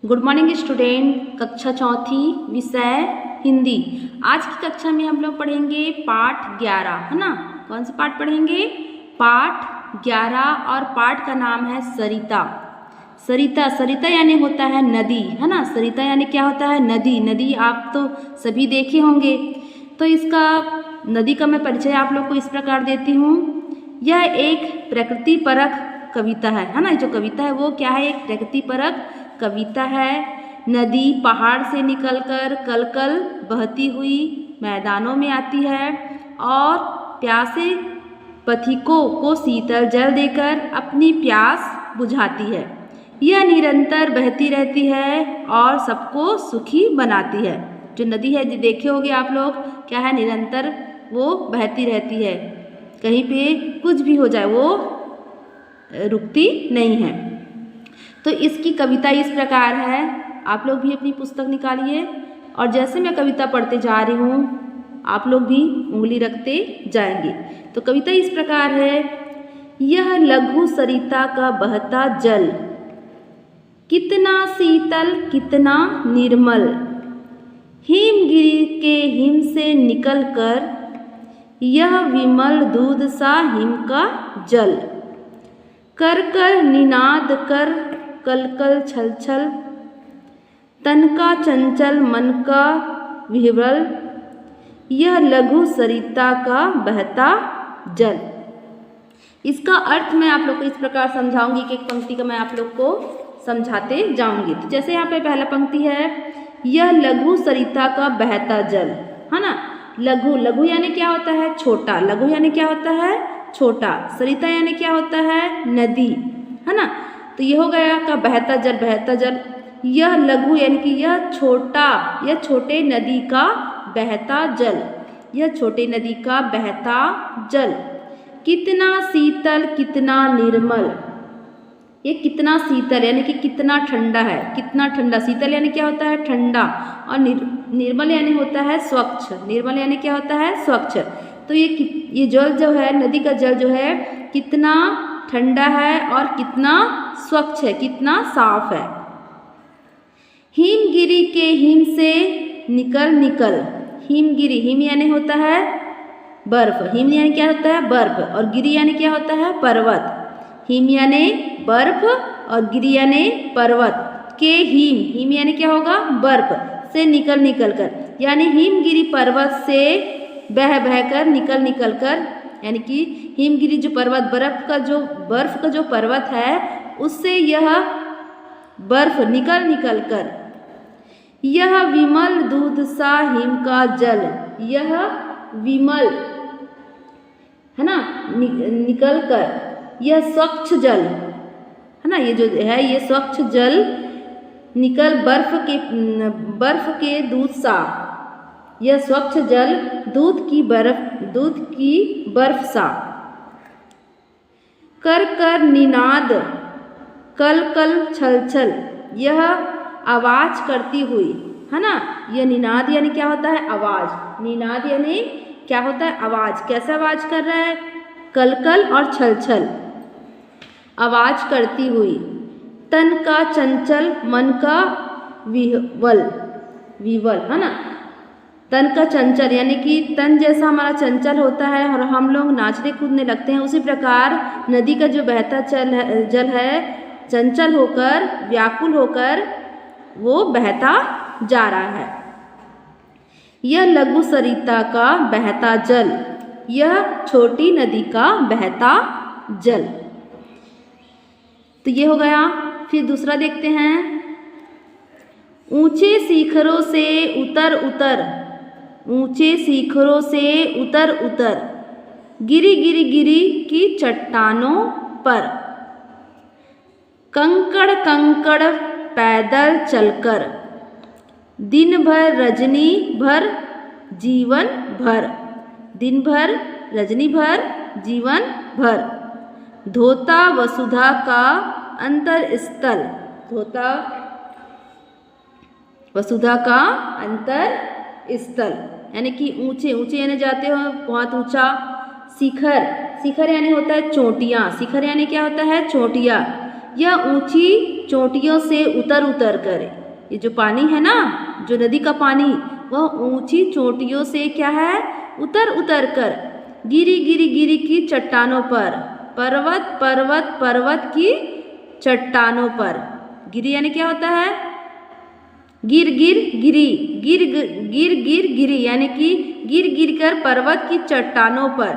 Good morning student. कक्षा चौथी, विषय हिंदी। आज की कक्षा में हम लोग पढ़ेंगे पाठ 11, है ना। कौन सा पाठ पढ़ेंगे? पाठ 11 और पाठ का नाम है सरिता। सरिता, सरिता यानी होता है नदी, है ना। सरिता यानी क्या होता है? नदी। नदी आप तो सभी देखे होंगे। तो इसका नदी का मैं परिचय आप लोग को इस प्रकार देती हूँ। यह एक प्रकृति परक कविता है ना। जो कविता है वो क्या है? एक प्रकृति परक कविता है। नदी पहाड़ से निकलकर कल कल बहती हुई मैदानों में आती है और प्यासे पथिकों को शीतल जल देकर अपनी प्यास बुझाती है। यह निरंतर बहती रहती है और सबको सुखी बनाती है। जो नदी है, जो देखे होंगे आप लोग, क्या है? निरंतर वो बहती रहती है, कहीं पे कुछ भी हो जाए वो रुकती नहीं है। तो इसकी कविता इस प्रकार है। आप लोग भी अपनी पुस्तक निकालिए और जैसे मैं कविता पढ़ते जा रही हूँ आप लोग भी उंगली रखते जाएंगे। तो कविता इस प्रकार है। यह लघु सरिता का बहता जल कितना शीतल कितना निर्मल, हिमगिरी के हिम से निकलकर यह विमल दूध सा हिम का जल, कर कर निनाद कर कल कल छल छल, तन का चंचल मन का विह्वल, यह लघु सरिता का बहता जल। इसका अर्थ मैं आप लोग को इस प्रकार समझाऊंगी कि एक पंक्ति का मैं आप लोग को समझाते जाऊंगी। तो जैसे यहाँ पे पहला पंक्ति है, यह लघु सरिता का बहता जल, है ना। लघु, लघु यानी क्या होता है? छोटा। लघु यानी क्या होता है? छोटा। सरिता यानी क्या होता है? नदी, है ना। तो ये हो गया का बहता जल, बहता जल। यह लघु यानी कि यह छोटा, यह छोटे नदी का बहता जल, यह छोटे नदी का बहता जल। कितना शीतल कितना निर्मल, ये कितना शीतल यानी कि कितना ठंडा है, कितना ठंडा। शीतल यानी क्या होता है? ठंडा। और निर्मल यानी होता है स्वच्छ। निर्मल यानी क्या होता है? स्वच्छ। तो ये जल जो है, नदी का जल जो है, कितना ठंडा है और कितना स्वच्छ है, कितना साफ है। हिमगिरी के हिम से निकल निकल, हिमगिरी, हिम यानी होता है बर्फ। हिम यानी क्या होता है? बर्फ। और गिरी यानी क्या होता है? पर्वत। हिम यानी बर्फ और गिरी यानी पर्वत के हिम, हिम यानी क्या होगा? बर्फ से निकल निकल कर, यानी हिमगिरी पर्वत से बह बह कर, निकल निकल कर, यानी कि हिमगिरी जो पर्वत, बर्फ का जो पर्वत है उससे यह बर्फ निकल निकल कर, यह विमल दूध सा हिम का जल, यह विमल, है ना, निकल कर, यह स्वच्छ जल, है ना, ये जो है ये स्वच्छ जल निकल बर्फ के दूध सा, यह स्वच्छ जल दूध की बर्फ सा, कर कर निनाद कल कल छल छल, यह आवाज करती हुई, है ना। यह निनाद यानी क्या होता है? आवाज। निनाद यानी क्या होता है? आवाज। कैसे आवाज कर रहा है? कल कल और छल छल आवाज करती हुई। तन का चंचल मन का विह्वल, विवल, है ना। तन का चंचल यानी कि तन जैसा हमारा चंचल होता है और हम लोग नाचने कूदने लगते हैं, उसी प्रकार नदी का जो बहता जल है चंचल होकर, व्याकुल होकर वो बहता जा रहा है। यह लघु सरिता का बहता जल, यह छोटी नदी का बहता जल। तो ये हो गया। फिर दूसरा देखते हैं। ऊंचे शिखरों से उतर उतर, ऊंचे शिखरों से उतर उतर, गिरी गिरी गिरी की चट्टानों पर, कंकड़ कंकड़ पैदल चलकर, दिन भर रजनी भर जीवन भर, दिन भर रजनी भर जीवन भर, धोता वसुधा का अंतर स्थल, धोता वसुधा का अंतर स्थल, यानी कि ऊंचे, ऊंचे यानी जाते हो बहुत ऊंचा। शिखर, शिखर यानी होता है चोटियाँ, शिखर यानी क्या होता है? चोटियाँ। यह ऊंची चोटियों से उतर उतर कर, ये जो पानी है ना, जो नदी का पानी, वह ऊंची चोटियों से क्या है, उतर उतर कर गिरी गिरी गिरी की चट्टानों पर, पर्वत पर्वत पर्वत की चट्टानों पर। गिरी यानी क्या होता है, गिर गिर गिरी, गिर गिर गिर गिरी यानी कि गिर गिर कर पर्वत की चट्टानों पर,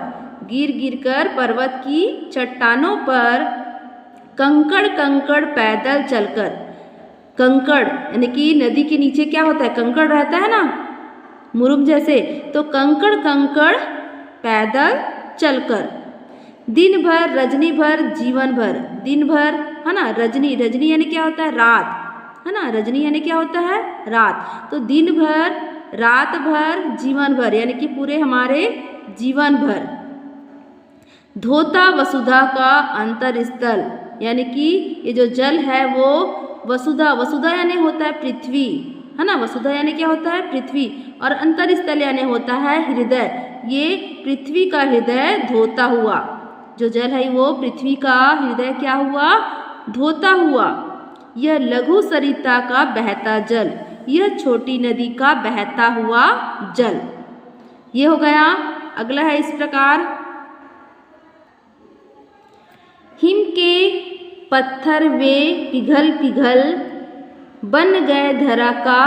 गिर गिर कर पर्वत की चट्टानों पर कंकड़ कंकड़ पैदल चलकर। कंकड़ यानी कि नदी के नीचे क्या होता है, कंकड़ रहता है ना, मुरुम जैसे, तो कंकड़ कंकड़ पैदल चलकर। दिन भर रजनी भर जीवन भर, दिन भर है ना, रजनी, रजनी यानी क्या होता है, रात है ना, रजनी यानी क्या होता है, रात। तो दिन भर, रात भर, जीवन भर यानी कि पूरे हमारे जीवन भर। धोता वसुधा का अंतर स्थल यानी कि ये जो जल है वो वसुधा, वसुधा यानी होता है पृथ्वी है ना, वसुधा यानी क्या होता है, पृथ्वी, और अंतर स्थल यानी होता है हृदय। ये पृथ्वी का हृदय धोता हुआ, जो जल है वो पृथ्वी का हृदय क्या हुआ, धोता हुआ। यह लघु सरिता का बहता जल, यह छोटी नदी का बहता हुआ जल। ये हो गया। अगला है इस प्रकार, हिम के पत्थर वे पिघल पिघल बन गए धरा का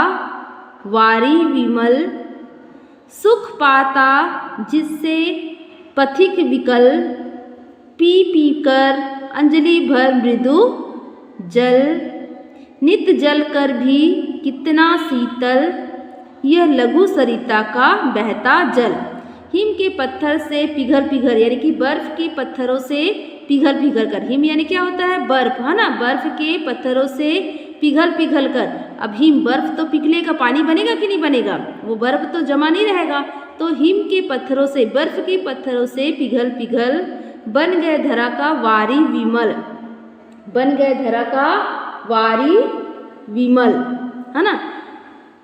वारी विमल, सुख पाता जिससे पथिक विकल, पी पी कर अंजलि भर मृदु जल, नित जल कर भी कितना शीतल, यह लघु सरिता का बहता जल। हिम के पत्थर से पिघल पिघल यानी कि बर्फ के पत्थरों से पिघल पिघल कर, हिम यानी क्या होता है, बर्फ है ना, बर्फ के पत्थरों से पिघल पिघल कर। अब हिम, बर्फ तो पिघलेगा, पानी बनेगा कि नहीं बनेगा, वो बर्फ तो जमा नहीं रहेगा। तो हिम के पत्थरों से, बर्फ के पत्थरों से पिघल पिघल बन गए धरा का वारी विमल, बन गए धरा का वारी विमल है ना।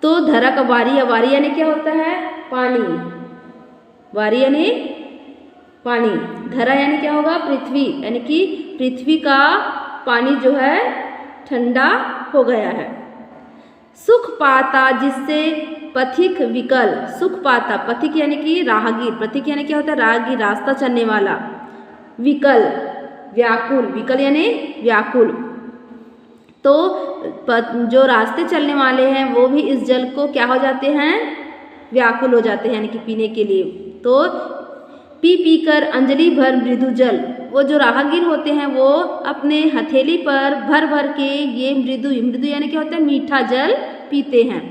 तो धरा का वारी, या वारी यानी क्या होता है, पानी, वारी यानी पानी, धरा यानी क्या होगा, पृथ्वी, यानी कि पृथ्वी का पानी जो है ठंडा हो गया है। सुख पाता जिससे पथिक विकल, सुख पाता, पथिक यानी कि राहगीर, पथिक यानी क्या होता है, राहगीर, रास्ता चलने वाला, विकल व्याकुल, विकल यानी व्याकुल। तो जो रास्ते चलने वाले हैं वो भी इस जल को क्या हो जाते हैं, व्याकुल हो जाते हैं, यानी कि पीने के लिए। तो पी पी कर अंजलि भर मृदु जल, वो जो राहगीर होते हैं वो अपने हथेली पर भर भर के ये मृदु, मृदु यानी क्या होता है, मीठा जल पीते हैं,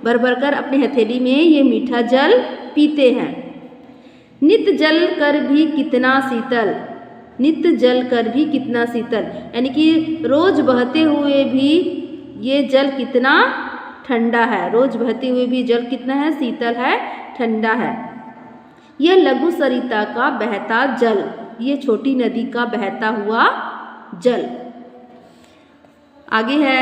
भर भर कर अपने हथेली में ये मीठा जल पीते हैं। नित जल कर भी कितना शीतल, नित जल कर भी कितना शीतल, यानी कि रोज बहते हुए भी ये जल कितना ठंडा है, रोज बहते हुए भी जल कितना है, शीतल है, ठंडा है। यह लघु सरिता का बहता जल, ये छोटी नदी का बहता हुआ जल। आगे है,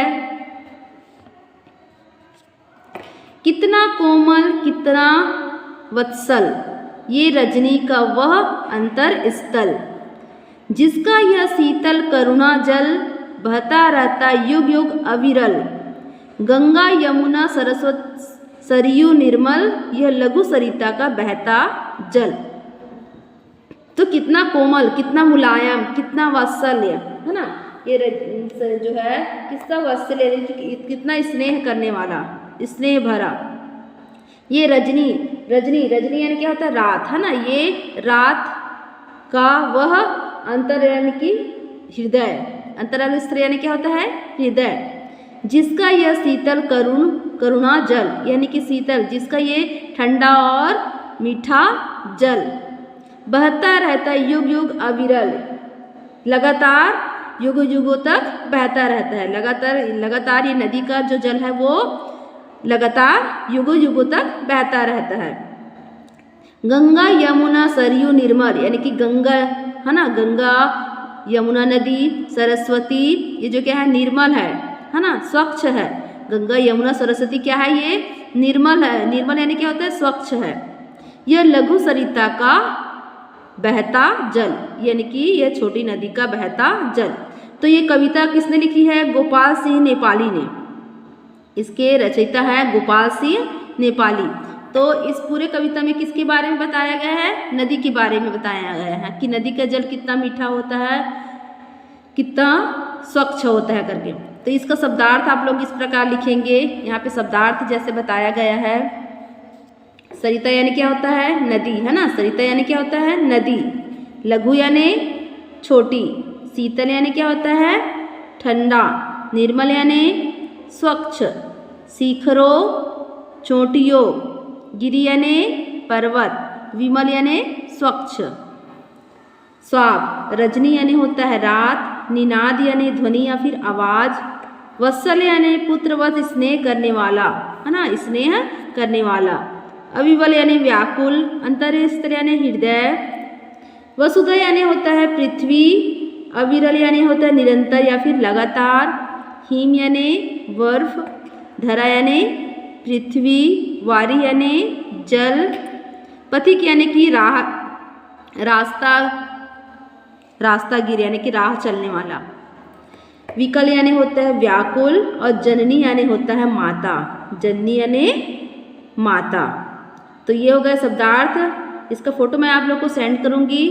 कितना कोमल कितना वत्सल, ये रजनी का वह अंतर स्थल, जिसका यह शीतल करुणा जल बहता रहता युग युग अविरल, गंगा यमुना सरस्वती सरयू निर्मल, यह लघु सरिता का बहता जल। तो कितना कोमल, कितना मुलायम, कितना वात्सल्य है ना, ये जो है किसका वात्सल्य, कितना स्नेह करने वाला, स्नेह भरा। ये रजनी, रजनी, रजनी यानी क्या होता है, रात है ना, ये रात का वह अंतर यानी कि हृदय, अंतराल स्तर यानी क्या होता है, हृदय, जिसका यह शीतल करुणा जल, यानी कि शीतल, जिसका ये ठंडा और मीठा जल बहता रहता है युग युग अविरल, लगातार युग युगों तक बहता रहता है, लगातार लगातार ये नदी का जो जल है वो लगातार युगों युगों तक बहता रहता है। गंगा यमुना सरयू निर्मल, यानी कि गंगा है ना, गंगा यमुना नदी सरस्वती ये जो क्या है, निर्मल है ना, स्वच्छ है। गंगा यमुना सरस्वती क्या है, ये निर्मल है, निर्मल यानी क्या होता है, स्वच्छ है। यह लघु सरिता का बहता जल, यानी कि यह छोटी नदी का बहता जल। तो ये कविता किसने लिखी है? गोपाल सिंह नेपाली ने। इसके रचयिता है गोपाल सिंह नेपाली। तो इस पूरे कविता में किसके बारे में बताया गया है? नदी के बारे में बताया गया है कि नदी का जल कितना मीठा होता है, कितना स्वच्छ होता है करके। तो इसका शब्दार्थ आप लोग इस प्रकार लिखेंगे। यहाँ पे शब्दार्थ जैसे बताया गया है, सरिता यानी क्या होता है? नदी, है ना। सरिता यानी क्या होता है? नदी। लघु यानी छोटी। शीतल यानी क्या होता है? ठंडा। निर्मल यानी स्वच्छ। शिखरों चोटियों। गिरि यानी पर्वत। विमल यानी स्वच्छ। स्वाप रजनी यानी होता है रात। निनाद यानी ध्वनि या फिर आवाज। वत्सल यानी पुत्रवत स्नेह करने वाला, है ना, स्नेह करने वाला। अविवल यानी व्याकुल। अंतरस्त्र यानी हृदय। वसुधा यानी होता है पृथ्वी। अविरल यानी होता है निरंतर या फिर लगातार। हिम यानी बर्फ। धरा यानी पृथ्वी। वारी यानी जल। पथिक यानी कि रास्तागिर यानी कि राह चलने वाला। विकल यानी होता है व्याकुल। और जननी यानी होता है माता। जननी यानी माता। तो ये हो गया शब्दार्थ। इसका फोटो मैं आप लोग को सेंड करूंगी,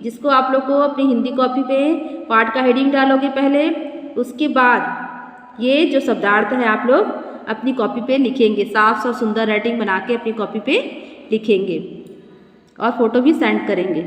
जिसको आप लोग को अपनी हिंदी कॉपी पे पाठ का हेडिंग डालोगे पहले, उसके बाद ये जो शब्दार्थ है आप लोग अपनी कॉपी पे लिखेंगे। साफ साफ सुंदर राइटिंग बना के अपनी कॉपी पे लिखेंगे और फोटो भी सेंड करेंगे।